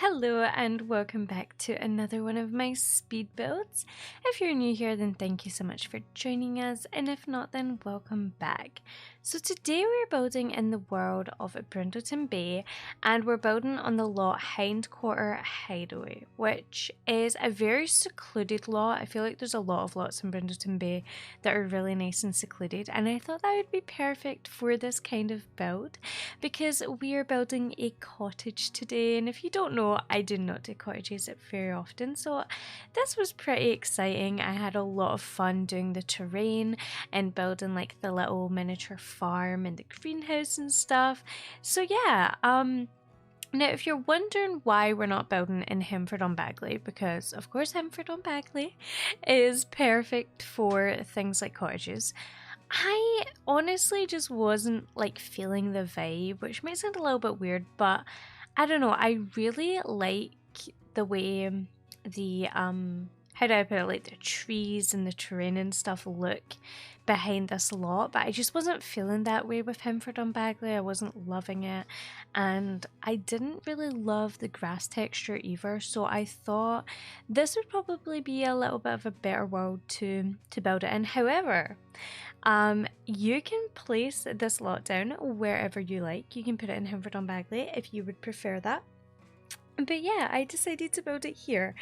Hello and welcome back to another one of my speed builds. If you're new here, then thank you so much for joining us, and if not, then welcome back. So today we're building in the world of Brindleton Bay, and we're building on the lot Hindquarter Hideaway, which is a very secluded lot. I feel like there's a lot of lots in Brindleton Bay that are really nice and secluded, and I thought that would be perfect for this kind of build because we are building a cottage today. And if you don't know, I do not do cottages very often, so this was pretty exciting. I had a lot of fun doing the terrain and building like the little miniature farm and the greenhouse and stuff. So yeah, now, if you're wondering why we're not building in Hemford-on-Bagley, because of course Hemford-on-Bagley is perfect for things like cottages, I honestly just wasn't like feeling the vibe, which might sound a little bit weird, but I don't know, I really like the way the how do I put it, like the trees and the terrain and stuff look behind this lot, but I just wasn't feeling that way with Hemford-on-Bagley. I wasn't loving it, and I didn't really love the grass texture either, so I thought this would probably be a little bit of a better world to build it in. However, you can place this lot down wherever you like. You can put it in Hemford-on-Bagley if you would prefer that. But yeah, I decided to build it here,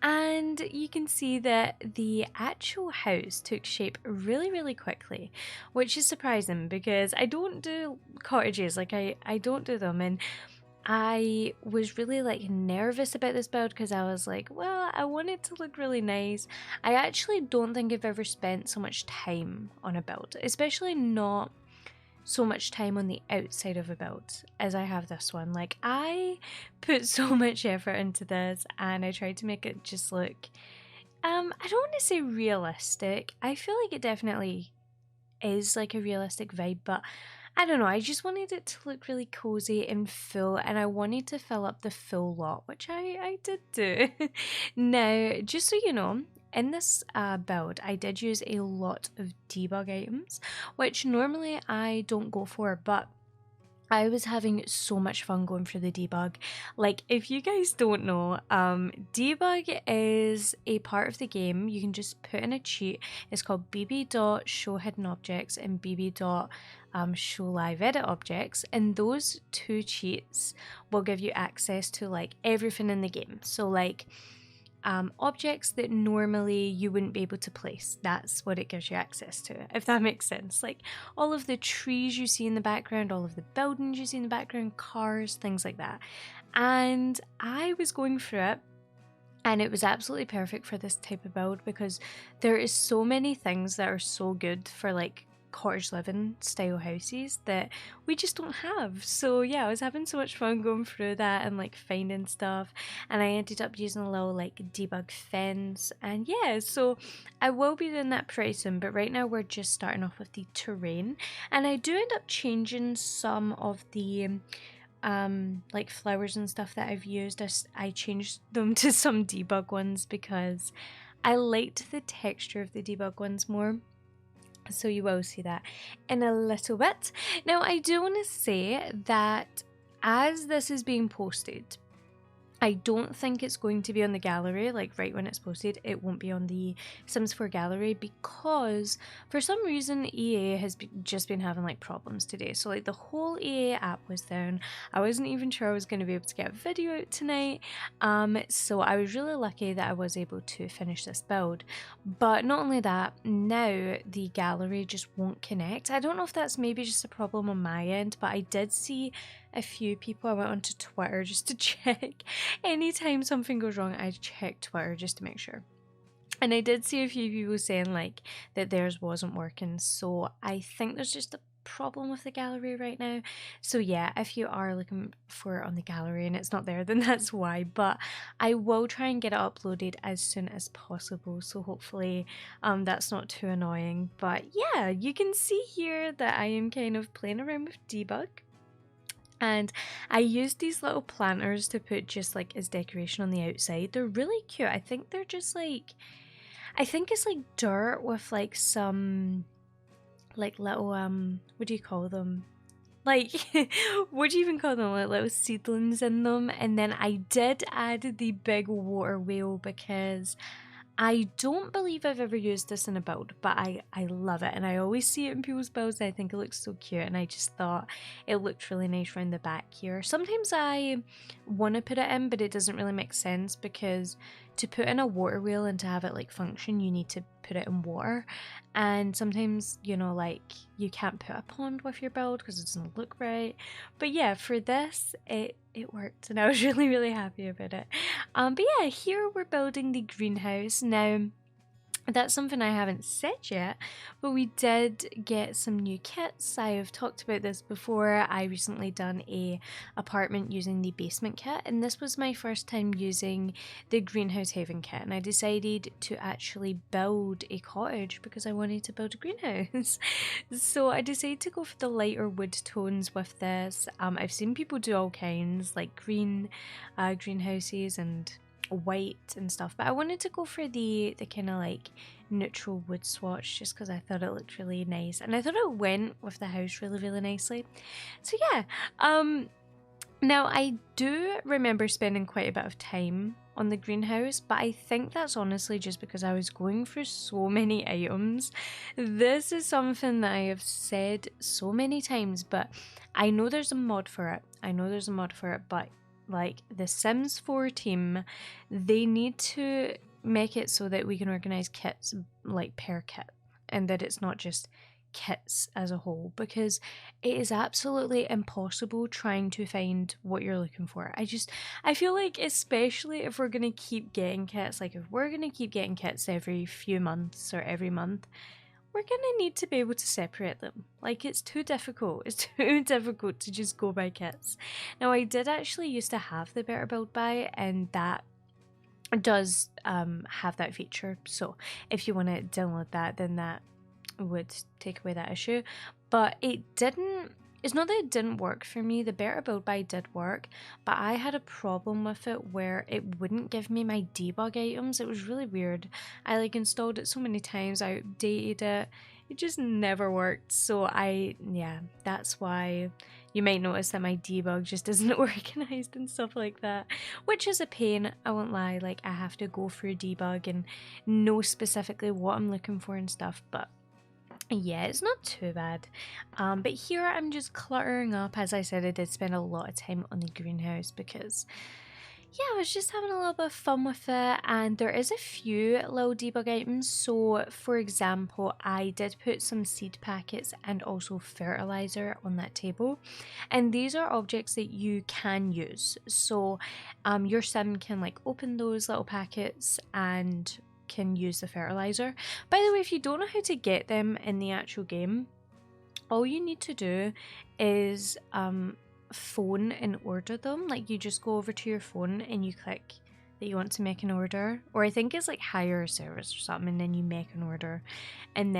and you can see that the actual house took shape really quickly, which is surprising because I don't do cottages, like I don't do them, and I was really like nervous about this build because I was like, well, I want it to look really nice. I actually don't think I've ever spent so much time on a build, especially not so much time on the outside of a build as I have this one. Like, I put so much effort into this and I tried to make it just look, I don't want to say realistic. I feel like it definitely is like a realistic vibe, but I don't know, I just wanted it to look really cozy and full, and I wanted to fill up the full lot, which I did do. Now, just so you know, in this build, I did use a lot of debug items, which normally I don't go for, but I was having so much fun going for the debug. Like, if you guys don't know, debug is a part of the game. You can just put in a cheat. It's called bb.show hidden objects and bb.show live edit objects, and those two cheats will give you access to like everything in the game. So like objects that normally you wouldn't be able to place. That's what it gives you access to, if that makes sense. Like all of the trees you see in the background, all of the buildings you see in the background, cars, things like that. And I was going through it, and it was absolutely perfect for this type of build because there is so many things that are so good for like cottage living style houses that we just don't have. So yeah, I was having so much fun going through that and like finding stuff, and I ended up using a little like debug fence, and yeah, so I will be doing that pretty soon, but right now we're just starting off with the terrain, and I do end up changing some of the like flowers and stuff that I've used. I changed them to some debug ones because I liked the texture of the debug ones more. So you will see that in a little bit. Now, I do want to say that as this is being posted, I don't think it's going to be on the gallery, like right when it's posted. It won't be on the Sims 4 gallery because for some reason EA has just been having like problems today. So like the whole EA app was down. I wasn't even sure I was going to be able to get a video out tonight. So I was really lucky that I was able to finish this build. But not only that, now the gallery just won't connect. I don't know if that's maybe just a problem on my end, but I did see a few people. I went onto Twitter just to check. Anytime something goes wrong, I check Twitter just to make sure. And I did see a few people saying like that theirs wasn't working. So I think there's just a problem with the gallery right now. So yeah, if you are looking for it on the gallery and it's not there, then that's why. But I will try and get it uploaded as soon as possible. So hopefully that's not too annoying. But yeah, you can see here that I am kind of playing around with debug. And I used these little planters to put just like as decoration on the outside. They're really cute. I think they're just like, I think it's like dirt with like some like little what do you call them? like, what do you even call them, like little seedlings in them. And then I did add the big water wheel because I don't believe I've ever used this in a build, but I love it, and I always see it in people's builds and I think it looks so cute, and I just thought it looked really nice around the back here. Sometimes I want to put it in, but it doesn't really make sense because to put in a water wheel and to have it like function, you need to put it in water, and sometimes, you know, like you can't put a pond with your build because it doesn't look right. But yeah, for this it worked, and I was really happy about it. But yeah, here we're building the greenhouse. Now, that's something I haven't said yet, but we did get some new kits. I've talked about this before. I recently done a apartment using the basement kit, and this was my first time using the greenhouse haven kit, and I decided to actually build a cottage because I wanted to build a greenhouse. So I decided to go for the lighter wood tones with this. I've seen people do all kinds, like green greenhouses and white and stuff, but I wanted to go for the kind of like neutral wood swatch just because I thought it looked really nice, and I thought it went with the house really nicely. So yeah, now I do remember spending quite a bit of time on the greenhouse, but I think that's honestly just because I was going through so many items. This is something that I have said so many times, but I know there's a mod for it. But like the Sims 4 team, they need to make it so that we can organize kits like per kit, and that it's not just kits as a whole, because it is absolutely impossible trying to find what you're looking for. I feel like, especially if we're gonna keep getting kits, like if we're gonna keep getting kits every few months or every month, we're gonna need to be able to separate them. Like, it's too difficult. It's too difficult to just go by kits. Now, I did actually used to have the Better Build By, and that does have that feature. So if you want to download that, then that would take away that issue. But it's not that it didn't work for me. The Better Build By did work, but I had a problem with it where it wouldn't give me my debug items. It was really weird. I like installed it so many times, I updated it. It just never worked. So yeah, that's why you might notice that my debug just isn't organized and stuff like that, which is a pain, I won't lie. Like, I have to go through debug and know specifically what I'm looking for and stuff, but yeah, it's not too bad. But here I'm just cluttering up. As I said, I did spend a lot of time on the greenhouse because, yeah, I was just having a little bit of fun with it, and there is a few little debug items. So, for example, I did put some seed packets and also fertilizer on that table, and these are objects that you can use. So, your sim can like open those little packets and can use the fertilizer. By the way, if you don't know how to get them in the actual game, all you need to do is phone and order them. Like, you just go over to your phone and you click that you want to make an order, or I think it's like hire a service or something, and then you make an order and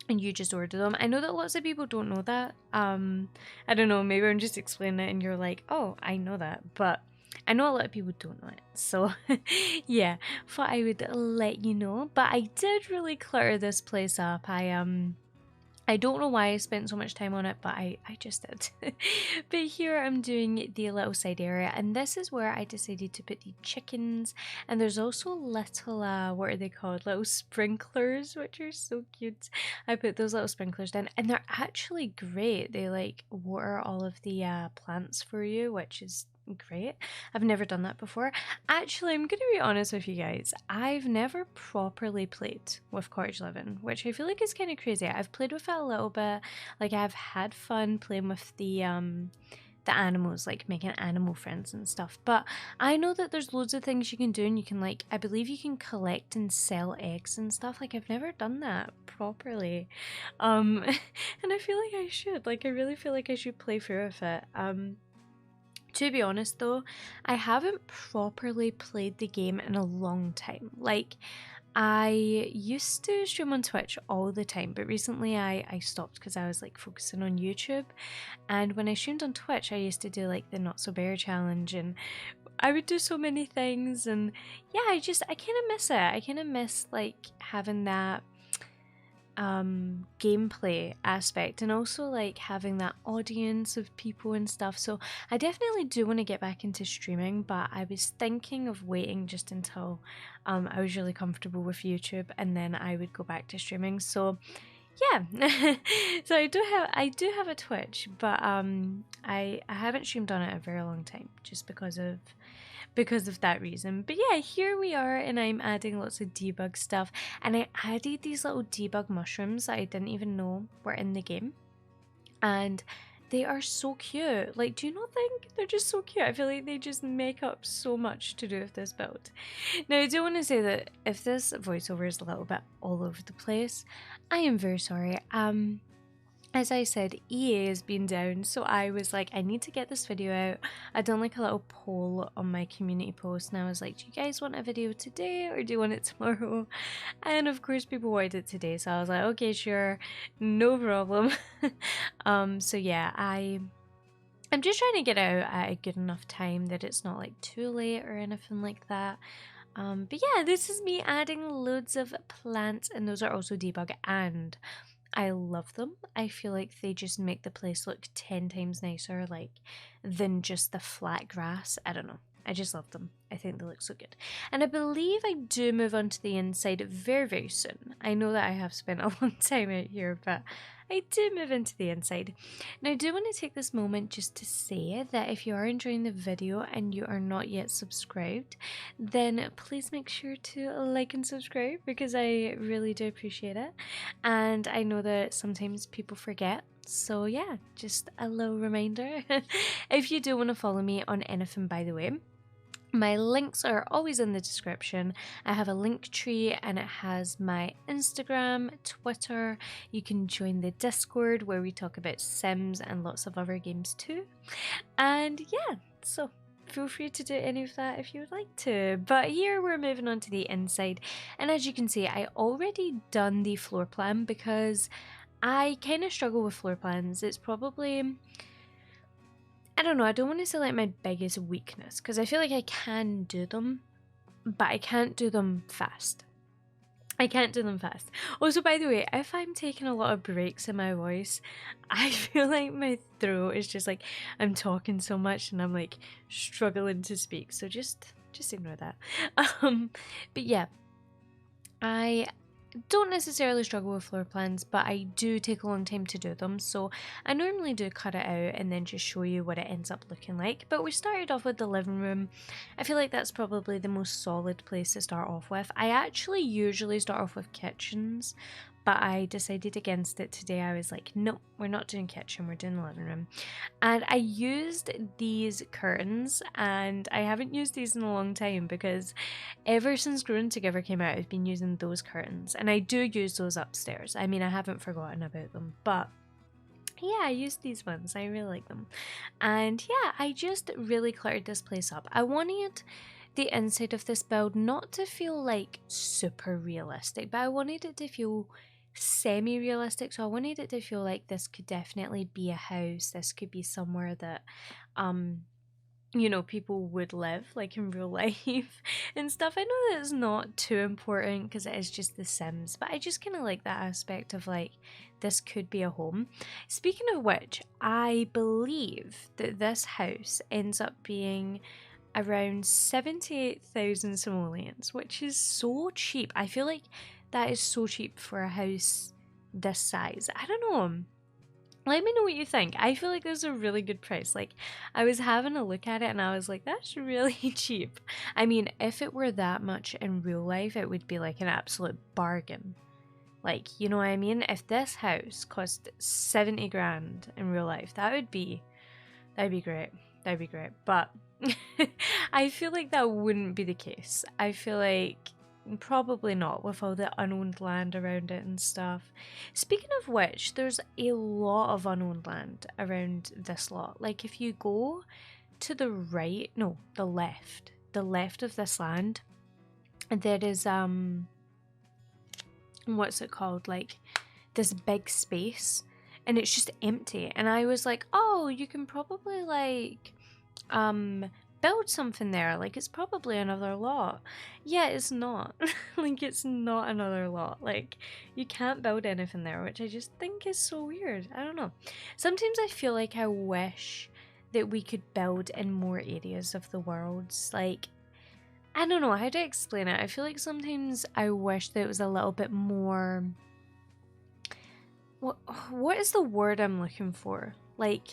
you just order them. I know that lots of people don't know that. I don't know, maybe I'm just explaining it and you're like, oh, I know that, but I know a lot of people don't know it, so yeah, thought I would let you know. But I did really clutter this place up. I don't know why I spent so much time on it, but I just did. But here I'm doing the little side area, and this is where I decided to put the chickens. And there's also little, what are they called? Little sprinklers, which are so cute. I put those little sprinklers in, and they're actually great. They like water all of the plants for you, which is great. I've never done that before. Actually, I'm gonna be honest with you guys, I've never properly played with Cottage Living, which I feel like is kind of crazy. I've played with it a little bit, like I've had fun playing with the animals, like making animal friends and stuff, but I know that there's loads of things you can do, and you can, like, I believe you can collect and sell eggs and stuff. Like, I've never done that properly, and I feel like I should. Like, I really feel like I should play through with it. To be honest though, I haven't properly played the game in a long time. Like, I used to stream on Twitch all the time, but recently I stopped because I was like focusing on YouTube. And when I streamed on Twitch, I used to do like the Not So Bear challenge, and I would do so many things, and yeah, I kind of miss it. I kind of miss like having that gameplay aspect, and also like having that audience of people and stuff. So I definitely do want to get back into streaming, but I was thinking of waiting just until I was really comfortable with YouTube, and then I would go back to streaming. So yeah. So I do have a Twitch, but I haven't streamed on it a very long time, just because of that reason. But yeah, here we are, and I'm adding lots of debug stuff, and I added these little debug mushrooms that I didn't even know were in the game, and they are so cute. Like, do you not think they're just so cute? I feel like they just make up so much to do with this build. Now, I do want to say that if this voiceover is a little bit all over the place, I am very sorry. As I said, EA has been down, so I was like, I need to get this video out. I'd done like a little poll on my community post, and I was like, do you guys want a video today or do you want it tomorrow? And of course people wanted it today, so I was like, okay, sure, no problem. So yeah, I'm just trying to get out at a good enough time that it's not like too late or anything like that. But yeah, this is me adding loads of plants, and those are also debug, and I love them. I feel like they just make the place look 10 times nicer, like, than just the flat grass. I don't know. I just love them. I think they look so good. And I believe I do move on to the inside very, very soon. I know that I have spent a long time out here, but I do move into the inside. Now, I do want to take this moment just to say that if you are enjoying the video and you are not yet subscribed, then please make sure to like and subscribe, because I really do appreciate it. And I know that sometimes people forget. So yeah, just a little reminder. If you do want to follow me on anything, by the way, my links are always in the description. I have a link tree, and it has my Instagram, Twitter. You can join the Discord where we talk about Sims and lots of other games too. And yeah, so feel free to do any of that if you would like to. But here we're moving on to the inside. And as you can see, I already done the floor plan because I kind of struggle with floor plans. It's probably, I don't know, I don't want to say like my biggest weakness, because I feel like I can do them, but I can't do them fast. I can't do them fast. Also, by the way, if I'm taking a lot of breaks in my voice, I feel like my throat is just like, I'm talking so much and I'm like struggling to speak. So just ignore that. But yeah, I don't necessarily struggle with floor plans, but I do take a long time to do them, so I normally do cut it out and then just show you what it ends up looking like. But we started off with the living room. I feel like that's probably the most solid place to start off with. I actually usually start off with kitchens, but I decided against it today. I was like, no, we're not doing kitchen, we're doing the living room. And I used these curtains, and I haven't used these in a long time because ever since Growing Together came out, I've been using those curtains, and I do use those upstairs. I mean, I haven't forgotten about them, but yeah, I used these ones. I really like them. And yeah, I just really cluttered this place up. I wanted the inside of this build not to feel like super realistic, but I wanted it to feel semi-realistic. So I wanted it to feel like this could definitely be a house. This could be somewhere that you know, people would live, like in real life and stuff. I know that it's not too important because it is just The Sims, but I just kind of like that aspect of like, this could be a home. Speaking of which, I believe that this house ends up being around 78,000 simoleons, which is so cheap. I feel like that is so cheap for a house this size. I don't know. Let me know what you think. I feel like that's a really good price. Like, I was having a look at it and I was like, that's really cheap. I mean, if it were that much in real life, it would be like an absolute bargain. Like, you know what I mean? If this house cost 70 grand in real life, that'd be great. That'd be great. But I feel like that wouldn't be the case. I feel like probably not, with all the unowned land around it and stuff. Speaking of which, there's a lot of unowned land around this lot. Like, if you go to the right, no, the left of this land, there is what's it called, like this big space, and it's just empty. And I was like, oh, you can probably like build something there. Like, it's probably another lot. Yeah, it's not. Like, it's not another lot. Like, you can't build anything there, which I just think is so weird. I don't know. Sometimes I feel like I wish that we could build in more areas of the worlds. Like, I don't know how to explain it. I feel like sometimes I wish that it was a little bit more... What is the word I'm looking for? Like,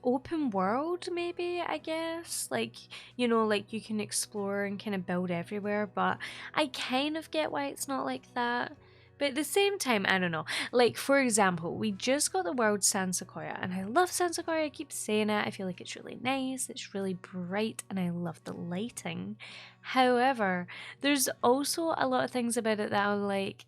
open world, maybe, I guess. Like, you know, like you can explore and kind of build everywhere, but I kind of get why it's not like that. But at the same time, I don't know. Like, for example, we just got the world San Sequoia, and I love San Sequoia. I keep saying it. I feel like it's really nice. It's really bright, and I love the lighting. However, there's also a lot of things about it that I'm like,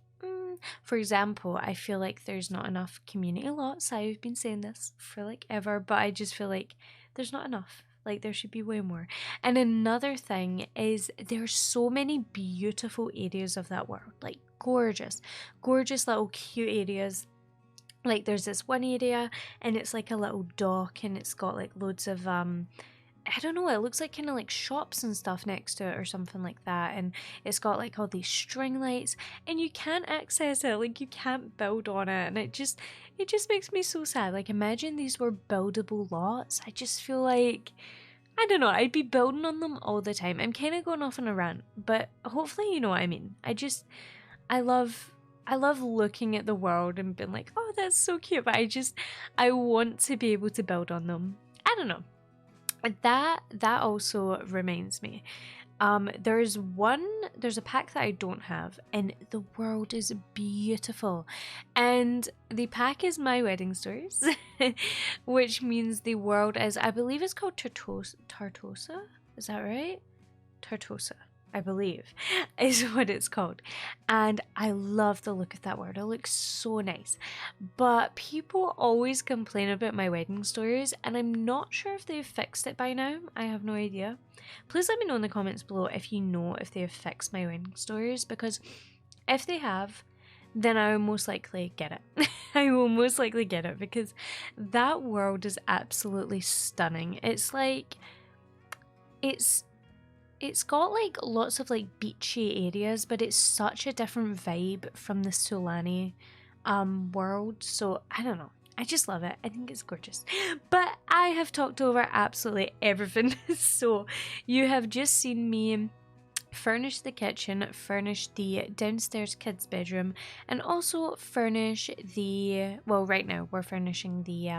for example, I feel like there's not enough community lots. I've been saying this for like ever, but I just feel like there's not enough. Like, there should be way more. And another thing is there's so many beautiful areas of that world. Like, gorgeous little cute areas. Like, there's this one area and it's like a little dock and it's got like loads of I don't know, it looks like kind of like shops and stuff next to it or something like that, and it's got like all these string lights and you can't access it, like you can't build on it, and it just makes me so sad. Like, imagine these were buildable lots. I just feel like, I don't know, I'd be building on them all the time. I'm kind of going off on a rant, but hopefully you know what I mean. I love looking at the world and being like, oh, that's so cute, but I want to be able to build on them. I don't know. That also reminds me. There's a pack that I don't have, and the world is beautiful. And the pack is My Wedding Stories, which means the world is, I believe it's called Tartosa? Is that right? Tartosa, I believe, is what it's called. And I love the look of that word. It looks so nice. But people always complain about My Wedding Stories, and I'm not sure if they've fixed it by now. I have no idea. Please let me know in the comments below if you know if they have fixed My Wedding Stories, because if they have, then I will most likely get it. I will most likely get it, because that world is absolutely stunning. It's like, it's got like lots of like beachy areas, but it's such a different vibe from the Sulani world. So I don't know. I just love it. I think it's gorgeous. But I have talked over absolutely everything. So you have just seen me furnish the kitchen, furnish the downstairs kids' bedroom, and also furnish the, well, right now we're furnishing the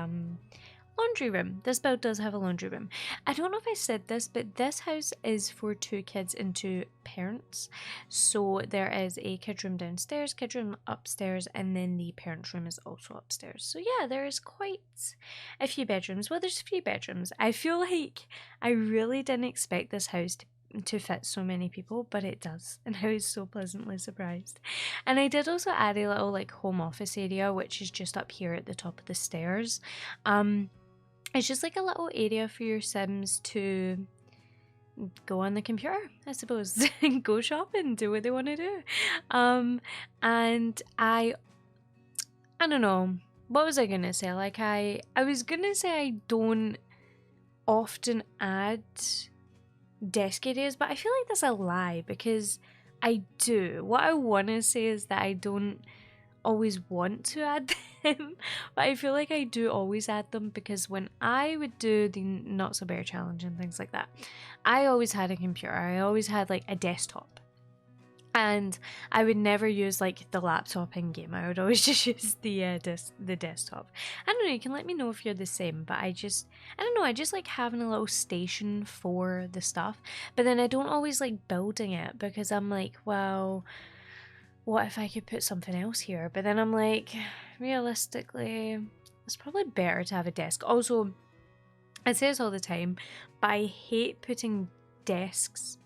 laundry room. This build does have a laundry room. I don't know if I said this, but this house is for 2 kids and 2 parents. So there is a kid room downstairs, kid room upstairs, and then the parents' room is also upstairs. So yeah, there is quite a few bedrooms. Well, there's 3 bedrooms. I feel like I really didn't expect this house to fit so many people, but it does, and I was so pleasantly surprised. And I did also add a little like home office area, which is just up here at the top of the stairs. It's just like a little area for your Sims to go on the computer, I suppose, and go shopping, do what they want to do. And I don't know, what was I gonna say? Like, I was gonna say I don't often add desk areas, but I feel like that's a lie, because I do. What I want to say is that I don't always want to add them, but I feel like I do always add them, because when I would do the Not So Bear challenge and things like that, I always had a computer. I always had like a desktop, and I would never use like the laptop in game. I would always just use the desktop. I don't know, you can let me know if you're the same, but I don't know, I just like having a little station for the stuff, but then I don't always like building it, because I'm like, well, what if I could put something else here? But then I'm like, realistically, it's probably better to have a desk. Also, I say this all the time, but I hate putting desks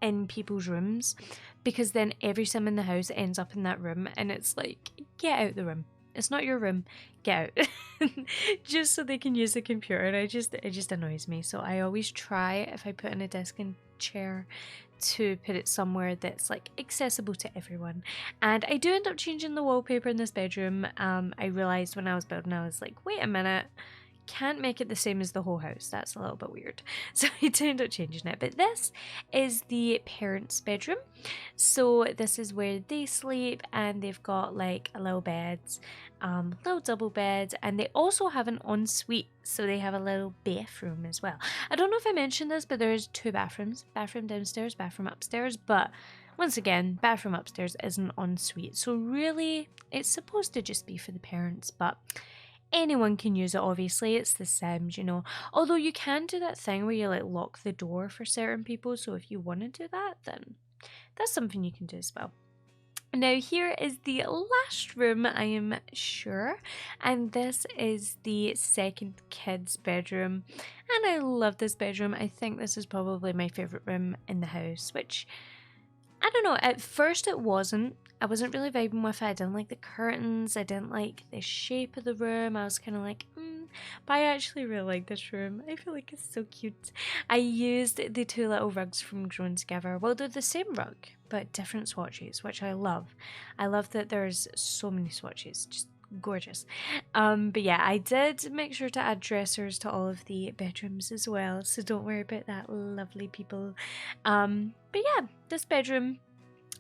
in people's rooms, because then every sim in the house ends up in that room, and it's like, get out the room. It's not your room. Get out. Just so they can use the computer. And it just annoys me. So I always try, if I put in a desk and chair, to put it somewhere that's like accessible to everyone. And I do end up changing the wallpaper in this bedroom. I realized when I was building, I was like, wait a minute, can't make it the same as the whole house. That's a little bit weird. So I ended up changing it. But this is the parents' bedroom. So this is where they sleep, and they've got like a little bed, little double bed, and they also have an ensuite. So they have a little bathroom as well. I don't know if I mentioned this, but there's 2 bathrooms. Bathroom downstairs, bathroom upstairs. But once again, bathroom upstairs is an ensuite. So really, it's supposed to just be for the parents, but anyone can use it. Obviously, it's the Sims, you know. Although you can do that thing where you like lock the door for certain people, so if you want to do that, then that's something you can do as well. Now here is the last room, I am sure, and this is the second kid's bedroom, and I love this bedroom. I think this is probably my favourite room in the house, which, I don't know, at first it wasn't. I wasn't really vibing with it. I didn't like the curtains. I didn't like the shape of the room. I was kind of like, but I actually really like this room. I feel like it's so cute. I used the 2 little rugs from Grown Together. Well, they're the same rug, but different swatches, which I love. I love that there's so many swatches. Just gorgeous. But yeah, I did make sure to add dressers to all of the bedrooms as well, so don't worry about that, lovely people. But yeah, this bedroom,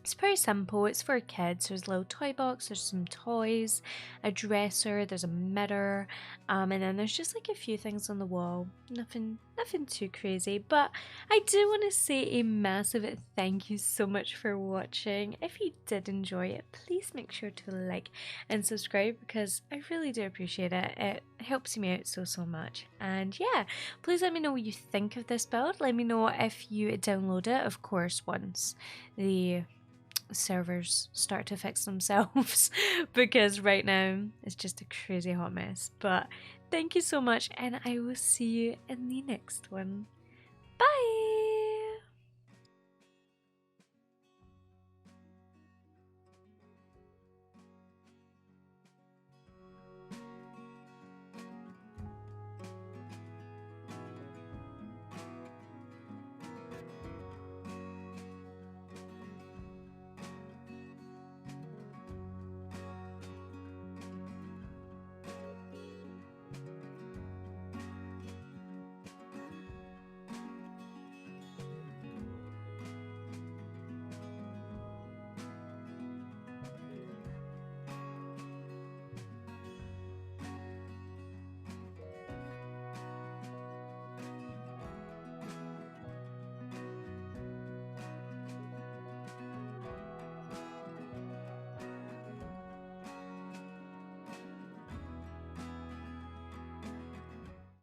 it's pretty simple. It's for kids. There's a little toy box, there's some toys, a dresser, there's a mirror, and then there's just like a few things on the wall. Nothing too crazy. But I do want to say a massive thank you so much for watching. If you did enjoy it, please make sure to like and subscribe, because I really do appreciate it. It helps me out so much. And yeah, please let me know what you think of this build. Let me know if you download it, of course, once the servers start to fix themselves, because right now it's just a crazy hot mess. But thank you so much, and I will see you in the next one. Bye!